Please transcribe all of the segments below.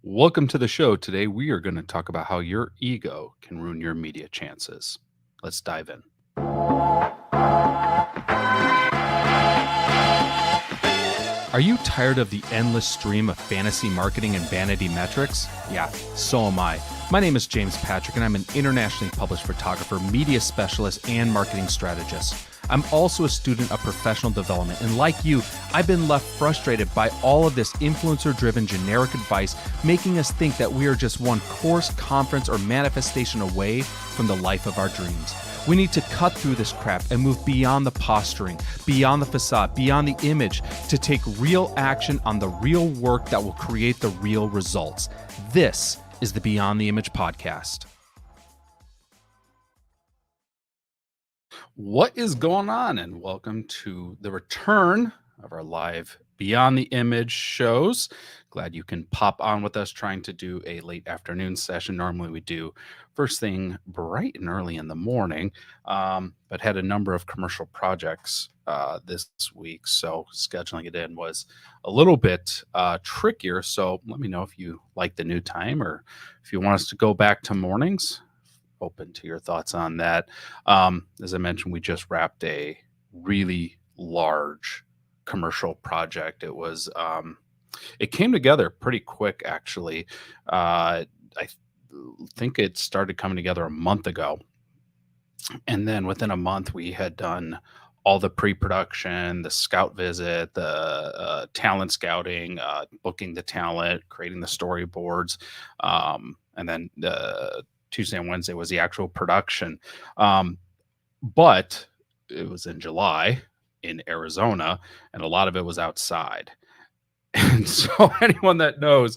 Welcome to the show. Today, we are going to talk about how your ego can ruin your media chances. Let's dive in. Are you tired of the endless stream of fantasy marketing and vanity metrics? Yeah, so am I. My name is James Patrick, and I'm an internationally published photographer, media specialist, and marketing strategist. I'm also a student of professional development, and like you, I've been left frustrated by all of this influencer-driven generic advice, making us think that we are just one course, conference, or manifestation away from the life of our dreams. We need to cut through this crap and move beyond the posturing, beyond the facade, beyond the image to take real action on the real work that will create the real results. This is the Beyond the Image podcast. What is going on? And welcome to the return of our live Beyond the Image shows. Glad you can pop on with us, trying to do a late afternoon session. Normally we do first thing bright and early in the morning, but had a number of commercial projects this week. So scheduling it in was a little bit trickier. So let me know if you like the new time or if you want us to go back to mornings. Open to your thoughts on that. As I mentioned, we just wrapped a really large commercial project. It came together pretty quick, actually. I think it started coming together a month ago. And then within a month, we had done all the pre-production, the scout visit, the talent scouting, booking the talent, creating the storyboards, and then Tuesday and Wednesday was the actual production. But it was in July in Arizona, and a lot of it was outside. And so anyone that knows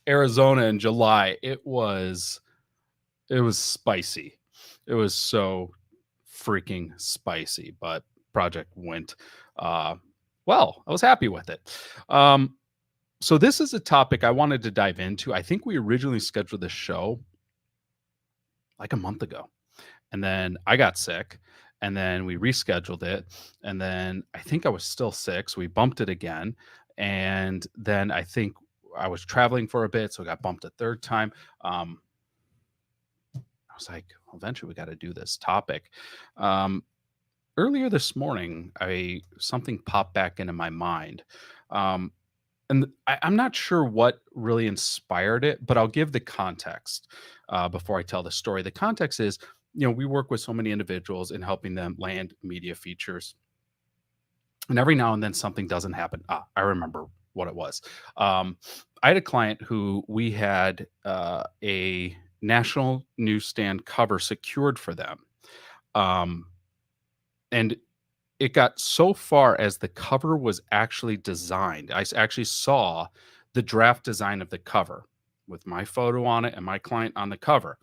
Arizona in July, it was spicy. It was so freaking spicy, but project went well. I was happy with it. So this is a topic I wanted to dive into. I think we originally scheduled this show like a month ago, and then I got sick, and then we rescheduled it, and then I think I was still sick, so we bumped it again, and then I think I was traveling for a bit, so it got bumped a third time. I was like, well, eventually we got to do this topic. Earlier this morning, something popped back into my mind. And I'm not sure what really inspired it, but I'll give the context before I tell the story. The context is, we work with so many individuals in helping them land media features. And every now and then something doesn't happen. I remember what it was. I had a client who we had a national newsstand cover secured for them. And it got so far as the cover was actually designed. I actually saw the draft design of the cover with my photo on it and my client on the cover.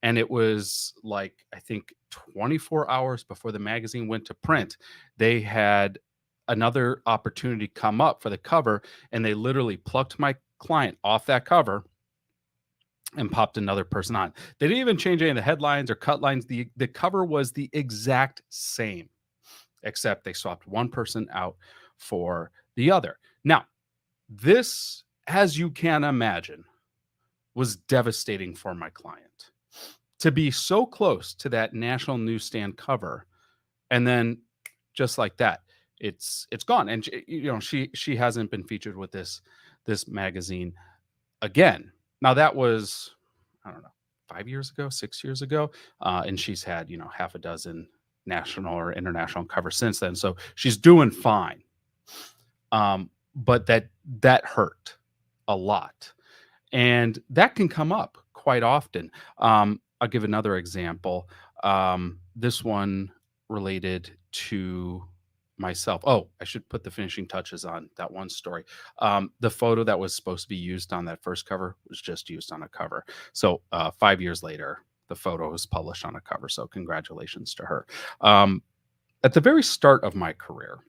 And it was like, I think 24 hours before the magazine went to print, they had another opportunity come up for the cover, and they literally plucked my client off that cover and popped another person on. They didn't even change any of the headlines or cut lines. The cover was the exact same, except they swapped one person out for the other. Now, this, as you can imagine, was devastating for my client. To be so close to that national newsstand cover, and then just like that, it's gone. And she hasn't been featured with this magazine again. Now that was, I don't know, 5 years ago, 6 years ago, and she's had half a dozen national or international cover since then, so she's doing fine. But that hurt a lot, and that can come up quite often. I'll give another example. This one related to myself. Oh, I should put the finishing touches on that one story. The photo that was supposed to be used on that first cover was just used on a cover. So 5 years later, the photo was published on a cover. So congratulations to her. At the very start of my career,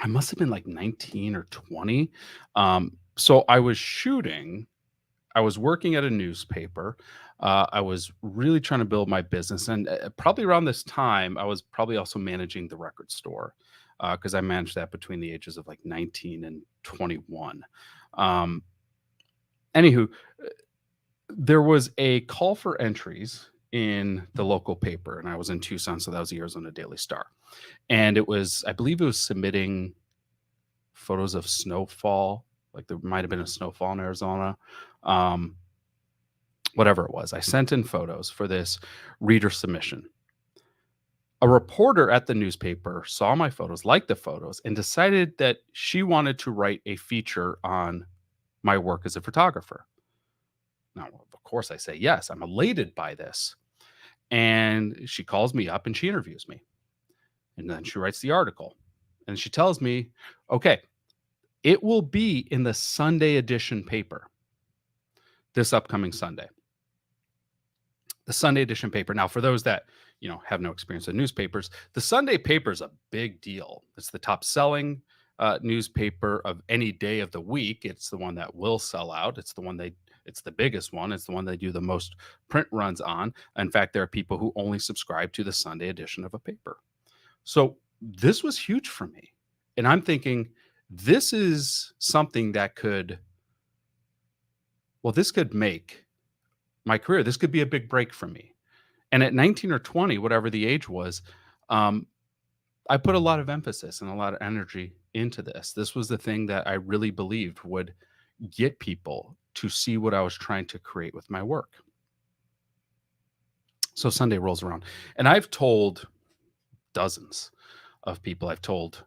I must have been like 19 or 20. So I was working at a newspaper. I was really trying to build my business. And probably around this time, I was probably also managing the record store because I managed that between the ages of like 19 and 21. Anywho, there was a call for entries in the local paper, and I was in Tucson, so that was the Arizona Daily Star. And it was, I believe it was submitting photos of snowfall, like there might have been a snowfall in Arizona. Um, Whatever it was, I sent in photos for this reader submission. A reporter at the newspaper saw my photos, liked the photos, and decided that she wanted to write a feature on my work as a photographer. Now, of course, I say yes. I'm elated by this. And she calls me up and she interviews me. And then she writes the article. And she tells me, okay, it will be in the Sunday edition paper this upcoming Sunday. The Sunday edition paper. Now, for those that have no experience with newspapers, the Sunday paper is a big deal. It's the top selling newspaper of any day of the week. It's the one that will sell out. It's the biggest one. It's the one they do the most print runs on. In fact, there are people who only subscribe to the Sunday edition of a paper. So this was huge for me. And I'm thinking, this is something that this could make my career. This could be a big break for me. And at 19 or 20, whatever the age was, I put a lot of emphasis and a lot of energy into this. This was the thing that I really believed would get people to see what I was trying to create with my work. So Sunday rolls around, and I've told dozens of people. I've told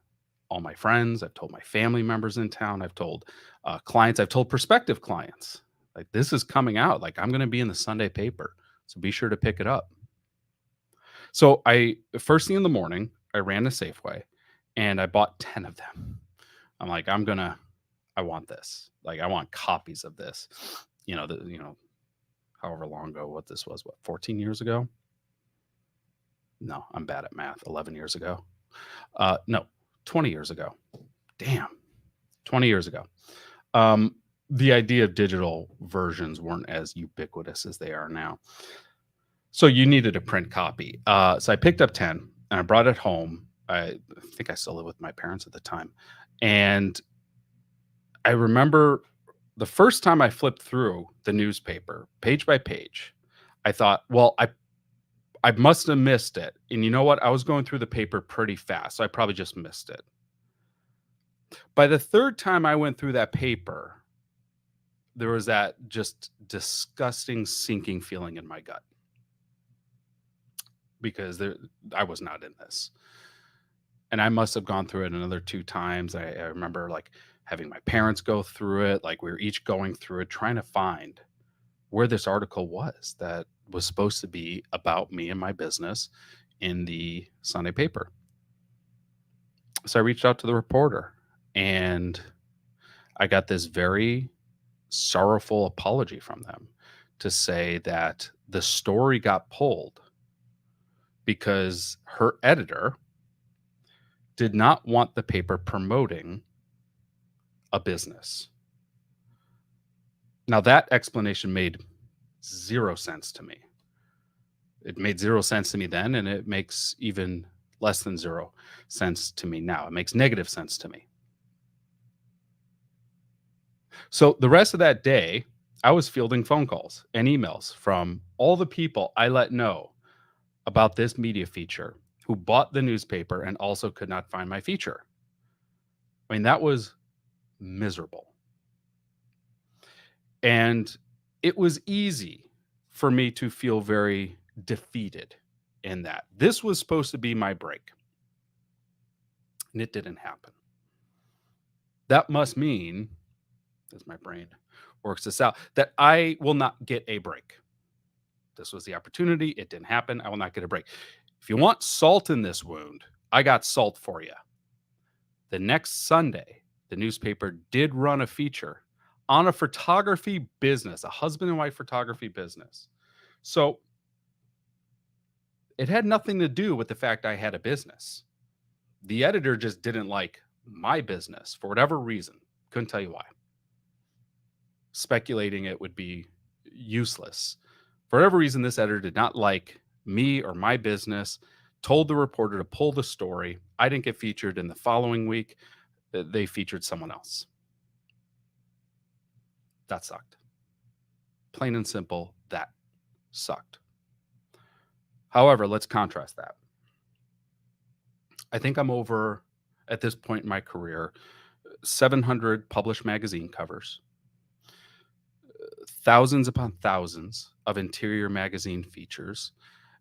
all my friends. I've told my family members in town. I've told clients. I've told prospective clients, like, this is coming out. Like, I'm going to be in the Sunday paper, so be sure to pick it up. So first thing in the morning, I ran to Safeway and I bought 10 of them. I'm like, I want this. Like, I want copies of this. However long ago, what this was, 14 years ago? No, I'm bad at math. 11 years ago. No, 20 years ago. Damn. 20 years ago. The idea of digital versions weren't as ubiquitous as they are now. So you needed a print copy. So I picked up 10 and I brought it home. I think I still lived with my parents at the time. And I remember the first time I flipped through the newspaper, page by page, I thought, well, I must have missed it. And you know what? I was going through the paper pretty fast, so I probably just missed it. By the third time I went through that paper, there was that just disgusting sinking feeling in my gut, because I was not in this. And I must have gone through it another 2 times. I remember, like, having my parents go through it. Like, we were each going through it, trying to find where this article was that was supposed to be about me and my business in the Sunday paper. So I reached out to the reporter and I got this very sorrowful apology from them to say that the story got pulled because her editor did not want the paper promoting a business. Now, that explanation made 0 sense to me. It made 0 sense to me then, and it makes even less than 0 sense to me now. It makes negative sense to me. So the rest of that day, I was fielding phone calls and emails from all the people I let know about this media feature who bought the newspaper and also could not find my feature. I mean, that was miserable. And it was easy for me to feel very defeated in that. This was supposed to be my break, and it didn't happen. That must mean, as my brain works this out, that I will not get a break. This was the opportunity. It didn't happen. I will not get a break. If you want salt in this wound, I got salt for you. The next Sunday, the newspaper did run a feature on a photography business, a husband and wife photography business. So it had nothing to do with the fact I had a business. The editor just didn't like my business for whatever reason. Couldn't tell you why. Speculating it would be useless. For whatever reason, this editor did not like me or my business, told the reporter to pull the story. I didn't get featured in the following week. They featured someone else. That sucked. Plain and simple, that sucked. However, let's contrast that. I think I'm over, at this point in my career, 700 published magazine covers, thousands upon thousands of interior magazine features.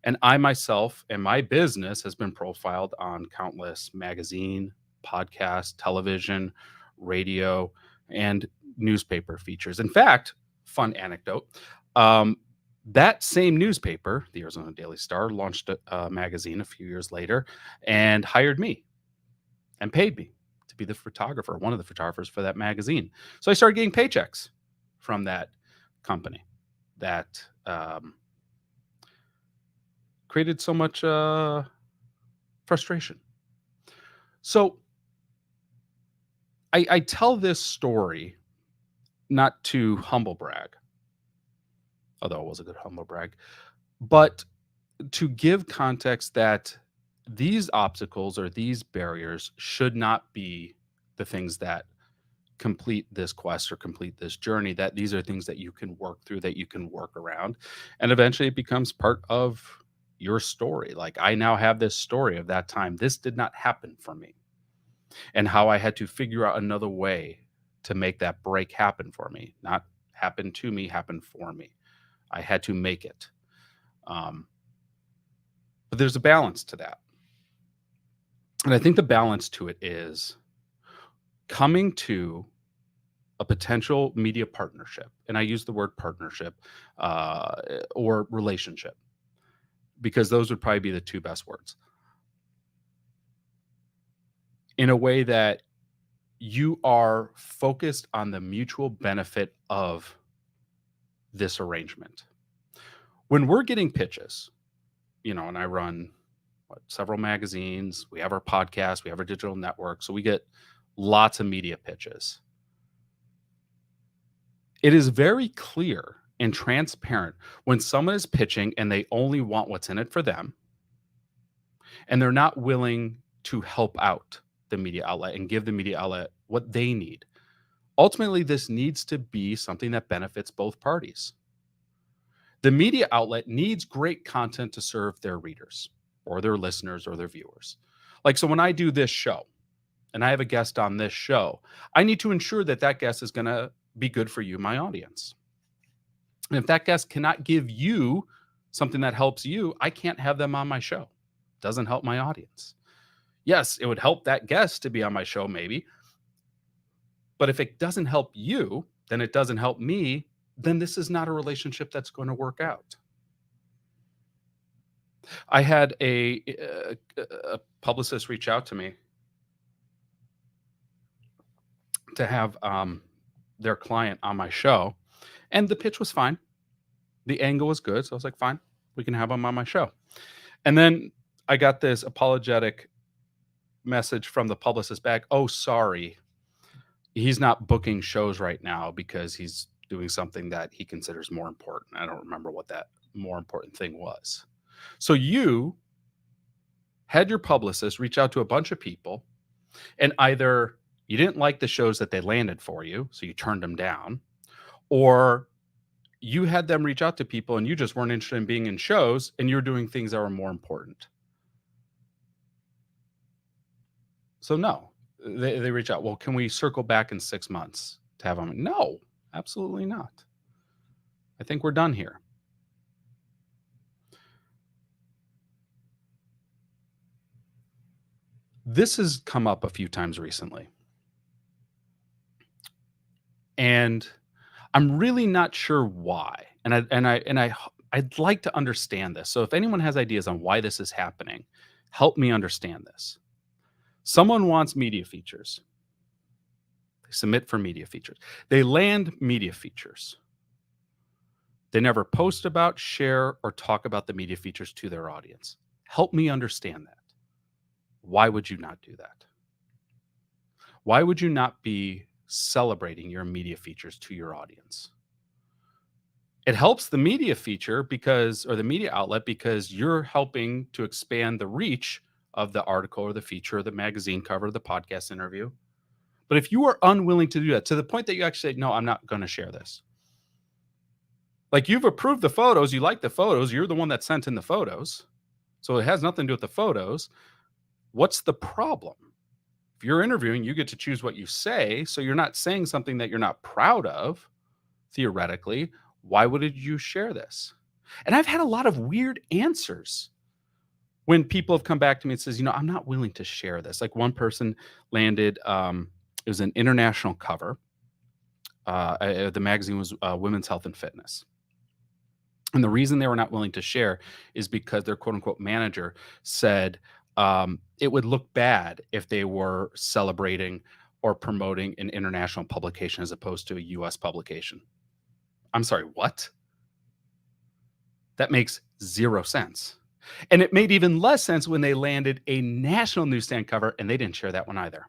And I myself and my business has been profiled on countless magazine, podcast, television, radio, and newspaper features. In fact, fun anecdote, um, that same newspaper, the Arizona Daily Star, launched a magazine a few years later and hired me and paid me to be the photographer, one of the photographers for that magazine. So I started getting paychecks from that company that created so much frustration. So I tell this story not to humble brag, although it was a good humble brag, but to give context that these obstacles or these barriers should not be the things that complete this quest or complete this journey, that these are things that you can work through, that you can work around, and eventually it becomes part of your story. Like, I now have this story of that time. This did not happen for me, and how I had to figure out another way to make that break happen for me. Not happen to me, happen for me. I had to make it. But there's a balance to that. And I think the balance to it is coming to a potential media partnership. And I use the word partnership or relationship, because those would probably be the two best words. In a way that you are focused on the mutual benefit of this arrangement. When we're getting pitches, and I run several magazines, we have our podcast, we have our digital network, so we get lots of media pitches. It is very clear and transparent when someone is pitching and they only want what's in it for them, and they're not willing to help out the media outlet and give the media outlet what they need. Ultimately, this needs to be something that benefits both parties. The media outlet needs great content to serve their readers or their listeners or their viewers. Like, so when I do this show and I have a guest on this show, I need to ensure that that guest is going to be good for you, my audience. And if that guest cannot give you something that helps you, I can't have them on my show. It doesn't help my audience. Yes, it would help that guest to be on my show, maybe. But if it doesn't help you, then it doesn't help me. Then this is not a relationship that's going to work out. I had a publicist reach out to me to have their client on my show, and the pitch was fine. The angle was good. So I was like, fine, we can have them on my show. And then I got this apologetic message from the publicist back. Oh, sorry. He's not booking shows right now because he's doing something that he considers more important. I don't remember what that more important thing was. So you had your publicist reach out to a bunch of people, and either you didn't like the shows that they landed for you, so you turned them down, or you had them reach out to people and you just weren't interested in being in shows and you're doing things that were more important. So no, they reach out. Well, can we circle back in 6 months to have them? No, absolutely not. I think we're done here. This has come up a few times recently. And I'm really not sure why. And I'd like to understand this. So if anyone has ideas on why this is happening, help me understand this. Someone wants media features. They submit for media features. They land media features. They never post about, share, or talk about the media features to their audience. Help me understand that. Why would you not do that? Why would you not be celebrating your media features to your audience? It helps the media feature or the media outlet, because you're helping to expand the reach of the article or the feature or the magazine cover, the podcast interview. But if you are unwilling to do that to the point that you actually say, no, I'm not going to share this, Like, you've approved the photos, you like the photos, you're the one that sent in the photos. So it has nothing to do with the photos. What's the problem? If you're interviewing, you get to choose what you say. So you're not saying something that you're not proud of, theoretically. Why would you share this? And I've had a lot of weird answers when people have come back to me and says, I'm not willing to share this. Like, one person landed, it was an international cover. The magazine was Women's Health and Fitness. And the reason they were not willing to share is because their quote unquote manager said it would look bad if they were celebrating or promoting an international publication as opposed to a US publication. I'm sorry, what? That makes zero sense. And it made even less sense when they landed a national newsstand cover and they didn't share that one either.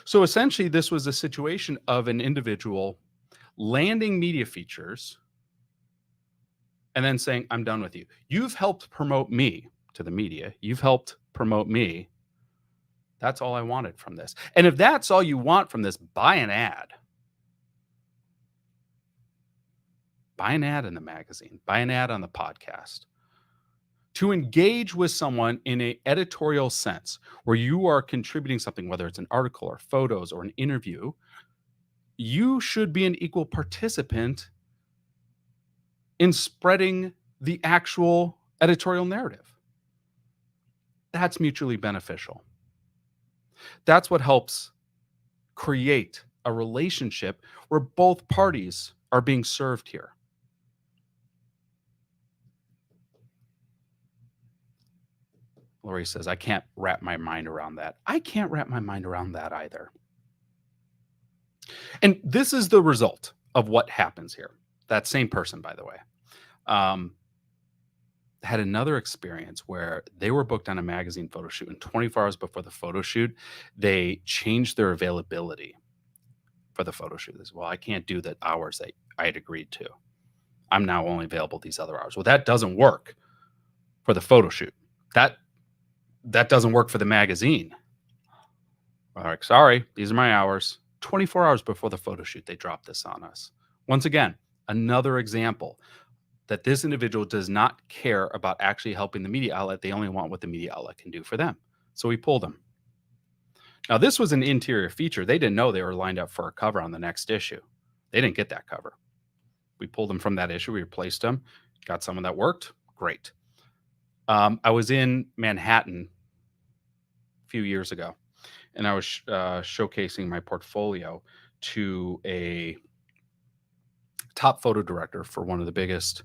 So essentially, this was a situation of an individual landing media features and then saying, I'm done with you. You've helped promote me to the media. You've helped promote me. That's all I wanted from this. And if that's all you want from this, buy an ad. Buy an ad in the magazine. Buy an ad on the podcast. To engage with someone in an editorial sense, where you are contributing something, whether it's an article or photos or an interview, you should be an equal participant in spreading the actual editorial narrative. That's mutually beneficial. That's what helps create a relationship where both parties are being served here. Lori says, I can't wrap my mind around that. I can't wrap my mind around that either. And this is the result of what happens here. That same person, by the way, had another experience where they were booked on a magazine photo shoot, and 24 hours before the photo shoot, they changed their availability for the photo shoot. They said, well, I can't do the hours that I had agreed to. I'm now only available these other hours. Well, that doesn't work for the photo shoot. That doesn't work for the magazine. All right, sorry, these are my hours. 24 hours before the photo shoot, they dropped this on us. Once again, another example that this individual does not care about actually helping the media outlet. They only want what the media outlet can do for them. So we pulled them. Now, this was an interior feature. They didn't know they were lined up for a cover on the next issue. They didn't get that cover. We pulled them from that issue. We replaced them, got someone that worked. Great. I was in Manhattan a few years ago, and I was showcasing my portfolio to a top photo director for one of the biggest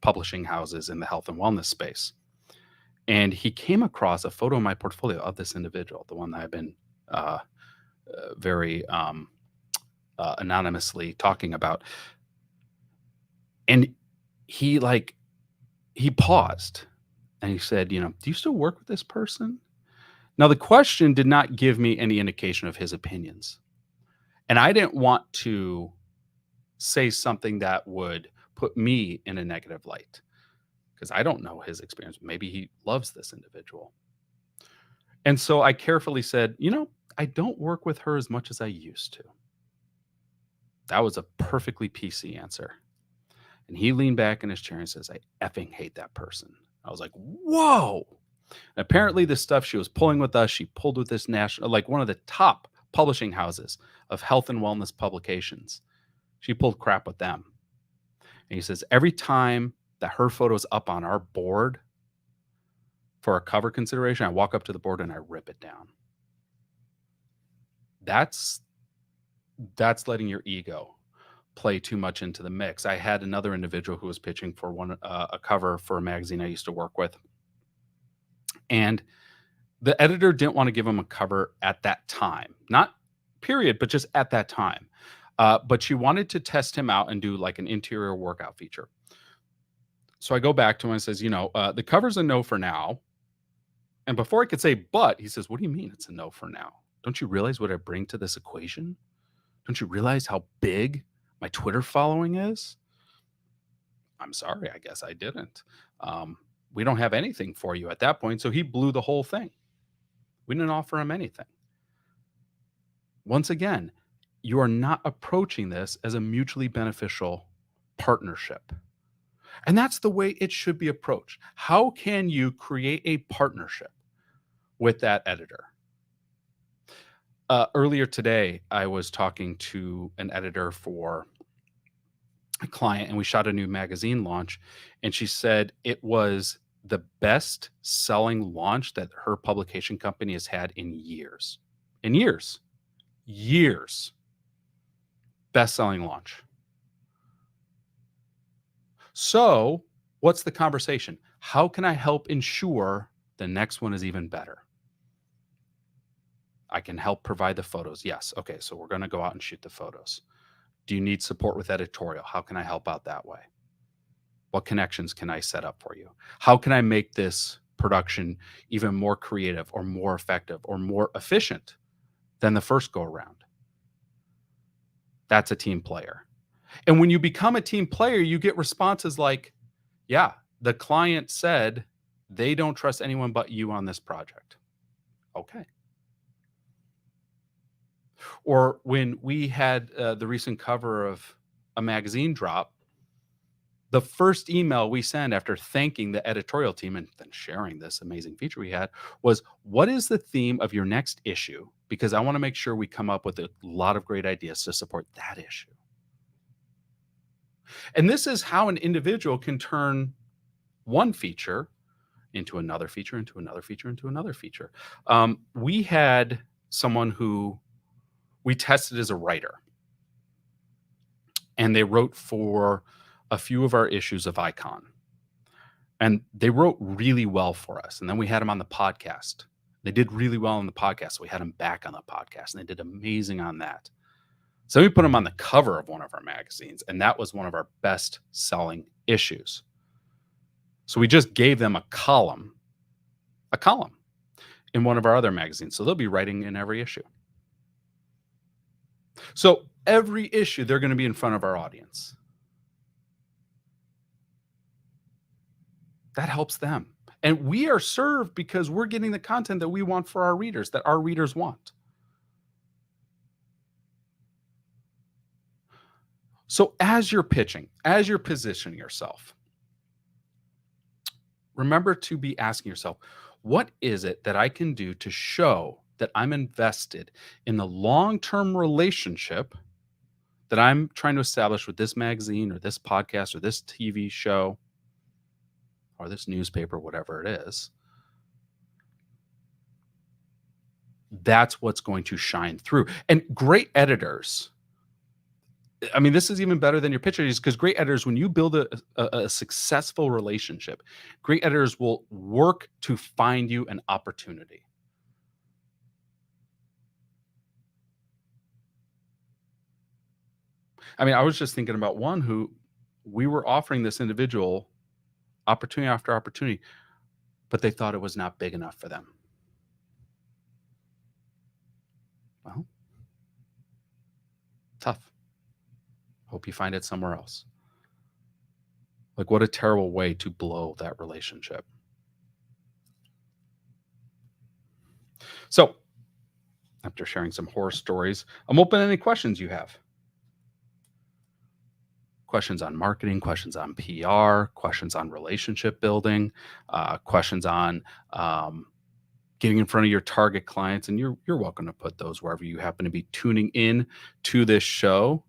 publishing houses in the health and wellness space. And he came across a photo in my portfolio of this individual, the one that I've been very anonymously talking about. And he paused and he said, do you still work with this person? Now, the question did not give me any indication of his opinions. And I didn't want to say something that would put me in a negative light because I don't know his experience. Maybe he loves this individual. And so I carefully said, I don't work with her as much as I used to. That was a perfectly PC answer. And he leaned back in his chair and says, I effing hate that person. I was like, whoa. And apparently the stuff she was pulling with us, she pulled with this national, like one of the top publishing houses of health and wellness publications. She pulled crap with them. And he says, every time that her photo's up on our board for a cover consideration, I walk up to the board and I rip it down. That's letting your ego play too much into the mix. I had another individual who was pitching for a cover for a magazine I used to work with. And the editor didn't want to give him a cover at that time. Not period, but just at that time. But she wanted to test him out and do like an interior workout feature. So I go back to him and says, the cover's a no for now. And before I could say but, he says, what do you mean it's a no for now? Don't you realize what I bring to this equation? Don't you realize how big my Twitter following is? I'm sorry, I guess I didn't. We don't have anything for you at that point. So he blew the whole thing. We didn't offer him anything. Once again, you are not approaching this as a mutually beneficial partnership. And that's the way it should be approached. How can you create a partnership with that editor? Earlier today, I was talking to an editor for a client, and we shot a new magazine launch. And she said it was the best selling launch that her publication company has had in years. In years. Years. Best selling launch. So, what's the conversation? How can I help ensure the next one is even better? I can help provide the photos. Yes. Okay. So we're going to go out and shoot the photos. Do you need support with editorial? How can I help out that way? What connections can I set up for you? How can I make this production even more creative or more effective or more efficient than the first go around? That's a team player. And when you become a team player, you get responses like, yeah, the client said they don't trust anyone but you on this project. Okay. Or when we had the recent cover of a magazine drop, the first email we sent after thanking the editorial team and then sharing this amazing feature we had was, what is the theme of your next issue? Because I want to make sure we come up with a lot of great ideas to support that issue. And this is how an individual can turn one feature into another feature, into another feature, into another feature. We had someone who we tested as a writer, and they wrote for a few of our issues of Icon. And they wrote really well for us. And then we had them on the podcast. They did really well on the podcast. So we had them back on the podcast, and they did amazing on that. So we put them on the cover of one of our magazines, and that was one of our best selling issues. So we just gave them a column in one of our other magazines. So they'll be writing in every issue. So every issue, they're going to be in front of our audience. That helps them. And we are served because we're getting the content that we want for our readers, that our readers want. So as you're pitching, as you're positioning yourself, remember to be asking yourself, what is it that I can do to show that I'm invested in the long-term relationship that I'm trying to establish with this magazine or this podcast or this TV show or this newspaper, whatever it is? That's what's going to shine through. And great editors, I mean, this is even better than your pitch editors, because great editors, when you build a successful relationship, great editors will work to find you an opportunity. I mean, I was just thinking about one who we were offering this individual opportunity after opportunity, but they thought it was not big enough for them. Well, tough. Hope you find it somewhere else. Like, what a terrible way to blow that relationship. So, after sharing some horror stories, I'm open to any questions you have. Questions on marketing, questions on PR, questions on relationship building, questions on getting in front of your target clients. And you're welcome to put those wherever you happen to be tuning in to this show.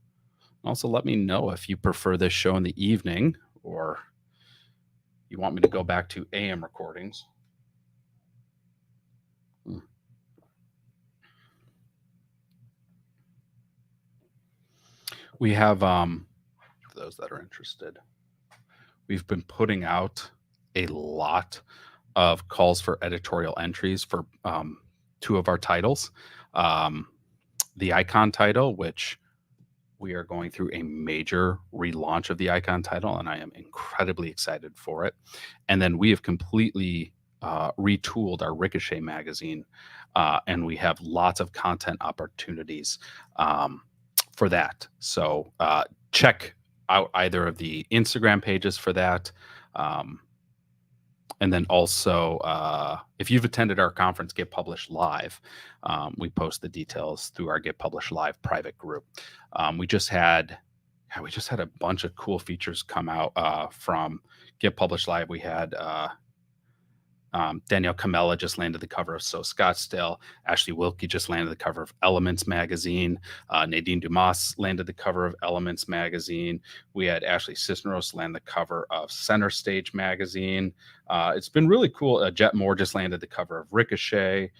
Also, let me know if you prefer this show in the evening or you want me to go back to AM recordings. We have, for those that are interested, we've been putting out a lot of calls for editorial entries for two of our titles. The Icon title, which we are going through a major relaunch of the Icon title, and I am incredibly excited for it. And then we have completely retooled our Ricochet magazine, and we have lots of content opportunities for that. So check out either of the Instagram pages for that. And And then also, if you've attended our conference, Get Published Live, we post the details through our Get Published Live private group. We just had a bunch of cool features come out from Get Published Live. We had Danielle Camella just landed the cover of So Scottsdale. Ashley Wilkie just landed the cover of Elements magazine. Nadine Dumas landed the cover of Elements magazine. We had Ashley Cisneros land the cover of Center Stage magazine. It's been really cool. Jet Moore just landed the cover of Ricochet.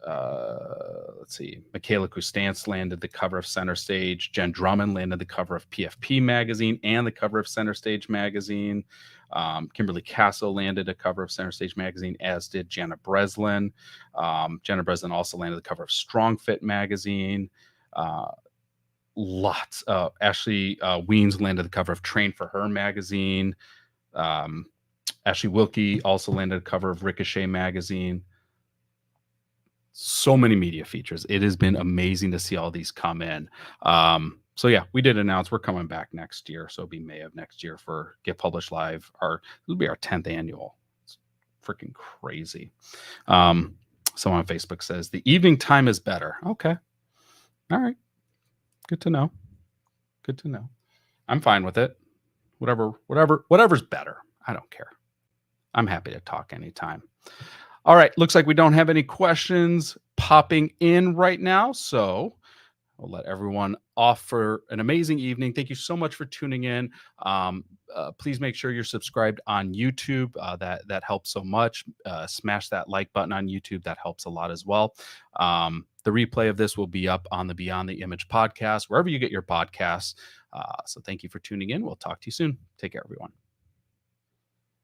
Let's see, Michaela Kustance landed the cover of Center Stage. Jen Drummond landed the cover of PFP magazine and the cover of Center Stage magazine. Kimberly Castle landed a cover of Center Stage magazine, as did Jana Breslin. Jana Breslin also landed the cover of Strong Fit magazine. Lots. Ashley Weens landed the cover of Train for Her magazine. Ashley Wilkie also landed a cover of Ricochet magazine. So many media features. It has been amazing to see all these come in. So yeah, we did announce we're coming back next year. So it'll be May of next year for Get Published Live. It'll be our 10th annual. It's freaking crazy. Someone on Facebook says the evening time is better. Okay. All right. Good to know. Good to know. I'm fine with it. Whatever's better. I don't care. I'm happy to talk anytime. All right. Looks like we don't have any questions popping in right now. So I'll let everyone off for an amazing evening. Thank you so much for tuning in. Please make sure you're subscribed on YouTube. That helps so much. Smash that like button on YouTube. That helps a lot as well. The replay of this will be up on the Beyond the Image podcast, wherever you get your podcasts. So thank you for tuning in. We'll talk to you soon. Take care, everyone.